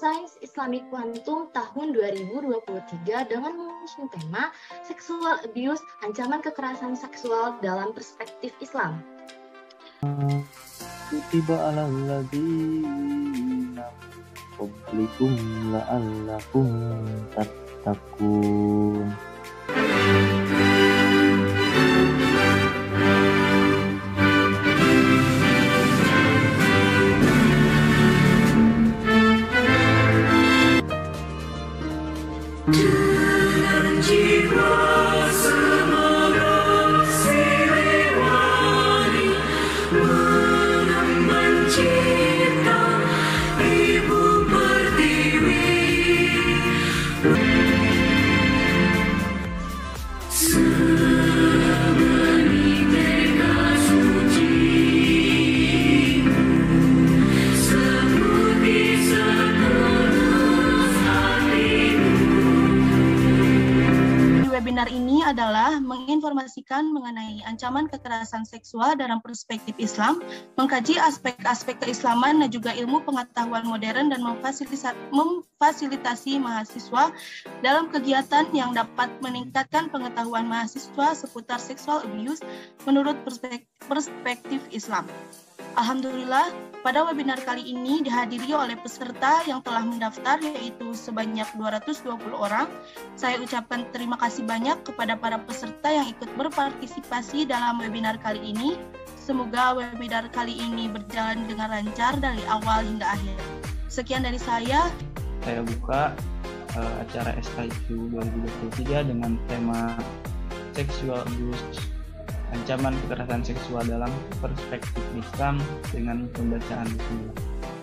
Sains Islami Kuantum tahun 2023 dengan mengusung tema Sexual Abuse, Ancaman Kekerasan Seksual dalam Perspektif Islam. Kutiba alal ladzina qablikum la'allakum tattaqun. Dengan jiwa semangat Siliwangi mengemban cita Ibu Pertiwi, semeni teka sucimu seperti setulus hatimu. Webinar ini adalah menginformasikan mengenai ancaman kekerasan seksual dalam perspektif Islam, mengkaji aspek-aspek keislaman dan juga ilmu pengetahuan modern dan memfasilitasi mahasiswa dalam kegiatan yang dapat meningkatkan pengetahuan mahasiswa seputar sexual abuse menurut perspektif Islam. Alhamdulillah, pada webinar kali ini dihadiri oleh peserta yang telah mendaftar, yaitu sebanyak 220 orang. Saya ucapkan terima kasih banyak kepada para peserta yang ikut berpartisipasi dalam webinar kali ini. Semoga webinar kali ini berjalan dengan lancar dari awal hingga akhir. Sekian dari saya. Saya buka acara SIQ 2023 dengan tema Sexual Abuse, Ancaman Kekerasan Seksual dalam Perspektif Islam dengan pembacaan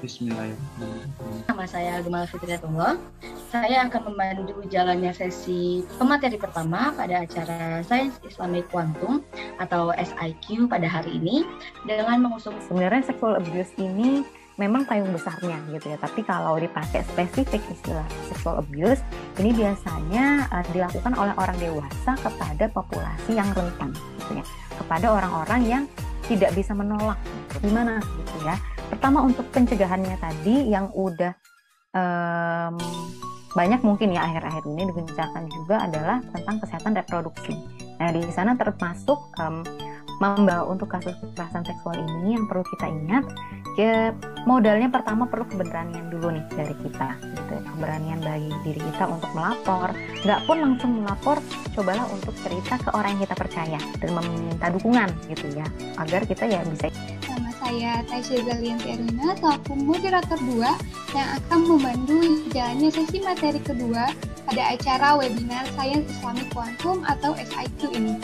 Bismillahirrahmanirrahim. Nama saya Gemal Fitriatullah. Saya akan memandu jalannya sesi pemateri pertama pada acara Sains Islami Kuantum atau SIQ pada hari ini dengan mengusung. Sebenarnya sexual abuse ini memang payung besarnya gitu ya, tapi kalau dipakai spesifik istilah sexual abuse ini biasanya dilakukan oleh orang dewasa kepada populasi yang rentan gitu ya, kepada orang-orang yang tidak bisa menolak gitu. Gimana gitu ya. Pertama untuk pencegahannya tadi yang udah banyak mungkin ya akhir-akhir ini dibicarakan juga adalah tentang kesehatan reproduksi. Nah di sana termasuk untuk kasus kekerasan seksual ini yang perlu kita ingat, modalnya pertama perlu keberanian dulu nih dari kita, gitu. Keberanian bagi diri kita untuk melapor, nggak pun langsung melapor, cobalah untuk cerita ke orang yang kita percaya dan meminta dukungan gitu ya, agar kita ya bisa. Nama saya Taisya Zalianti Arina, selaku moderator 2 yang akan memandu jalannya sesi materi kedua pada acara webinar Sains Islami Kuantum atau SIQ ini.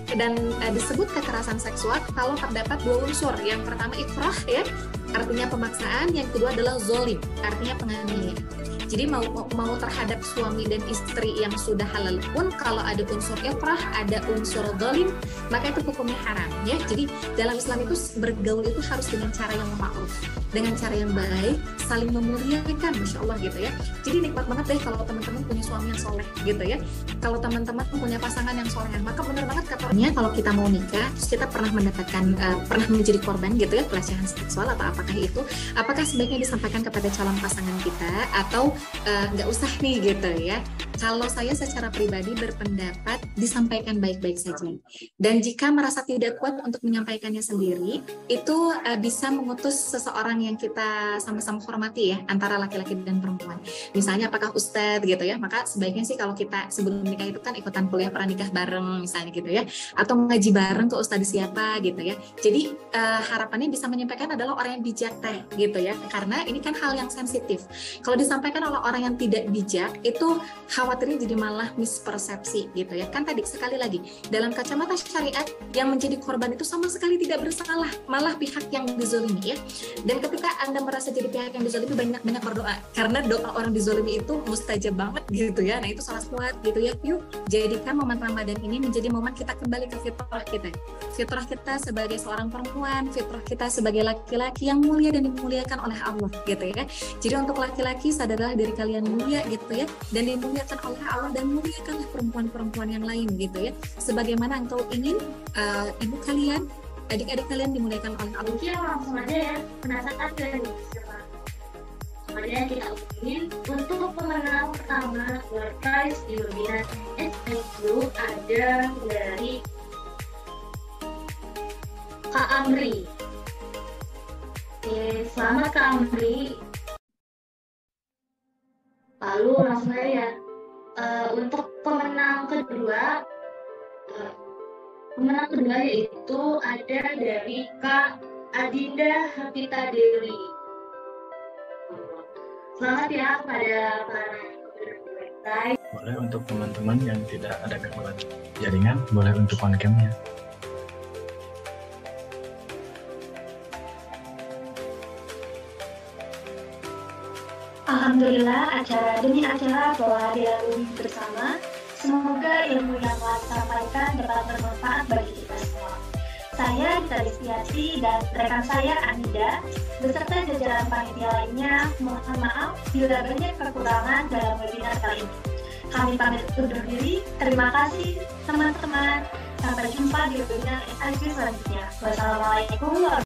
Dan disebut kekerasan seksual kalau terdapat dua unsur. Yang pertama ikrah ya, artinya pemaksaan. Yang kedua adalah zolim, artinya penganiayaan. Jadi mau terhadap suami dan istri yang sudah halal pun kalau ada unsur ikrah, ada unsur zolim, maka itu hukumnya haram ya. Jadi dalam Islam itu bergaul itu harus dengan cara yang ma'ruf, dengan cara yang baik, saling memuliakan, masya Allah gitu ya. Jadi nikmat banget deh kalau teman-teman punya suami yang soleh gitu ya. Kalau teman-teman punya pasangan yang soleh, maka benar banget katanya kalau kita mau nikah, terus kita pernah mendapatkan pernah menjadi korban gitu ya pelecehan seksual atau apakah itu, apakah sebaiknya disampaikan kepada calon pasangan kita atau nggak usah nih gitu ya. Kalau saya secara pribadi berpendapat disampaikan baik-baik saja. Dan jika merasa tidak kuat untuk menyampaikannya sendiri, itu bisa mengutus seseorang yang kita sama-sama hormati ya, antara laki-laki dan perempuan. Misalnya apakah ustadz gitu ya, maka sebaiknya sih kalau kita sebelum nikah itu kan ikutan kuliah pranikah bareng misalnya gitu ya, atau mengaji bareng ke ustadz siapa gitu ya. Jadi harapannya bisa menyampaikan adalah orang yang bijak teh gitu ya, karena ini kan hal yang sensitif. Kalau disampaikan oleh orang yang tidak bijak, itu khawatirnya jadi malah mispersepsi gitu ya. Kan tadi sekali lagi, dalam kacamata syariat yang menjadi korban itu sama sekali tidak bersalah, malah pihak yang dizolimi ya. Dan ketika Anda merasa jadi pihak yang dizolimi, banyak-banyak berdoa, karena doa orang dizolimi itu mustajab banget gitu ya. Nah itu salah kuat gitu ya. Yuk jadikan momen Ramadan ini menjadi momen kita kembali ke fitrah kita. Fitrah kita sebagai seorang perempuan, fitrah kita sebagai laki-laki yang mulia dan dimuliakan oleh Allah gitu ya. Jadi untuk laki-laki sadarlah diri kalian mulia gitu ya, dan dimuliakan oleh Allah, dan muliakanlah perempuan-perempuan yang lain gitu ya, sebagaimana engkau ingin ibu kalian, adik-adik kalian dimuliakan oleh Allah. Ya langsung aja ya, penasaran Kemudian kita umumin untuk pemenang pertama door prize di webinar SIQ ada dari Kak Amri. Oke, selamat Kak Amri. Lalu langsung aja ya. Untuk pemenang kedua yaitu ada dari Kak Adinda Hapita Dewi. Selamat ya pada para website. Boleh untuk teman-teman yang tidak ada gangguan jaringan, boleh untuk on cam-nya. Alhamdulillah, acara demi acara telah dilalui bersama. Semoga ilmu yang telah disampaikan dapat bermanfaat bagi kita semua. Saya Gita Destiasi dan rekan saya Anida beserta jajaran panitia lainnya mohon maaf bila banyak kekurangan dalam webinar kali ini. Kami pamit undur diri. Terima kasih teman-teman. Sampai jumpa di webinar SIQ selanjutnya. Wassalamualaikum warahmatullahi wabarakatuh.